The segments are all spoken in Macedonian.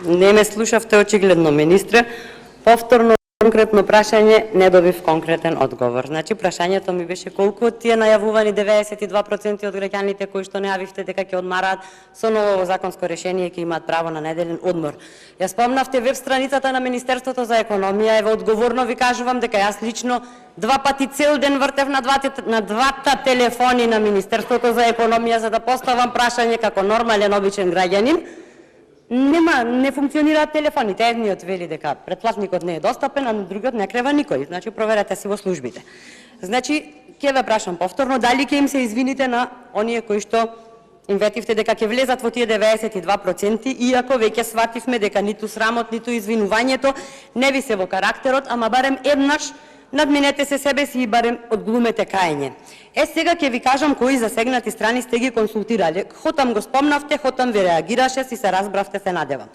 Не ме слушавте очигледно, министре. Повторно конкретно прашање не добив конкретен одговор. Значи, прашањето ми беше колку од тие најавувани 92% од граѓаните кои што најавивте дека ќе одмараат со ново законско решение ќе имаат право на неделен одмор. Ја спомнавте веб страницата на Министерството за економија, ево одговорно ви кажувам дека јас лично 2 пати цел ден вртев на двата телефони на Министерството за економија за да поставам прашање како нормален обичен граѓанин. Не функционираат телефоните. Едниот вели дека претплатникот не е достапен, а другиот не крева никој. Значи проверете си во службите. Значи ќе ве прашам повторно дали ќе им се извините на оние кои што им ветивте дека ќе влезат во тие 92%, иако веќе свативме дека ниту срамот, ниту извинувањето не ви се во карактерот, ама барем еднаш надминете се себе си и барем одглумете каење. Сега ќе ви кажам кои засегнати страни сте ги консултирали. Хотам го спомнавте, хотам ви реагираше, си се разбравте, се надевам.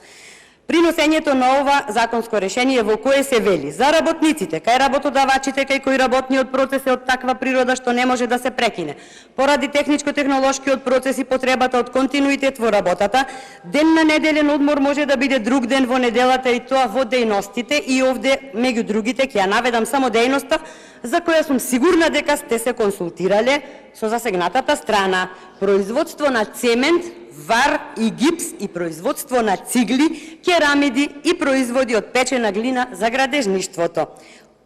При носењето на ова законско решение во кое се вели за работниците, кај работодавачите, кај кои работниот процес е од таква природа што не може да се прекине. Поради техничко-технолошкиот процес и потребата од континуитет во работата, ден на неделен одмор може да биде друг ден во неделата и тоа во дејностите и овде меѓу другите ќе ја наведам само дејноста за која сум сигурна дека сте се консултирале со засегнатата страна. Производство на цемент, вар и гипс и производство на цигли, керамиди и производи од печена глина за градежништвото.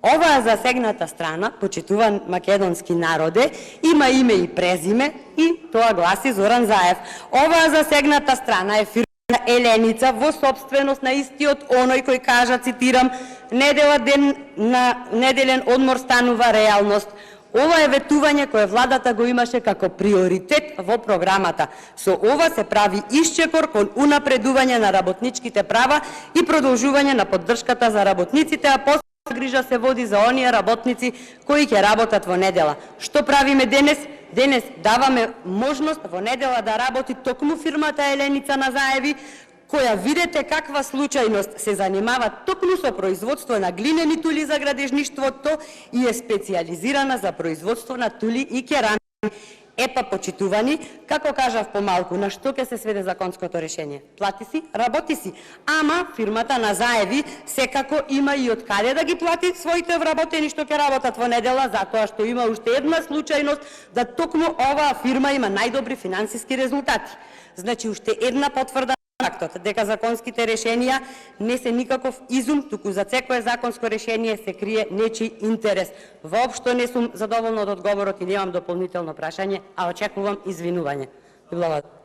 Оваа засегната страна, почитуван македонски народе, има име и презиме и тоа гласи Зоран Заев. Оваа засегната страна е фирма Еленица во собственост на истиот оној кој кажа, цитирам, недела ден на неделен одмор станува реалност. Ова е ветување кое владата го имаше како приоритет во програмата. Со ова се прави исчекор кон унапредување на работничките права и продолжување на поддршката за работниците, а после грижа се води за оние работници кои ќе работат во недела. Што правиме денес? Денес даваме можност во недела да работи токму фирмата Еленица на Заеви, која видете каква случајност се занимава токму со производство на глинени тули за градежништвото и е специјализирана за производство на тули и керамики. Епа, почитувани, како кажав помалку, на што ќе се сведе законското решение? Плати си, работи си. Ама фирмата на Заеви секако има и од каде да ги плати своите вработени што ќе работат во недела, затоа што има уште една случајност да токму оваа фирма има најдобри финансиски резултати. Значи, уште една потврда фактот дека законските решенија не се никаков изум, туку за секое законско решение се крие нечи интерес. Воопшто не сум задоволна од одговорот и немам дополнително прашање, а очекувам извинување. Благодарам.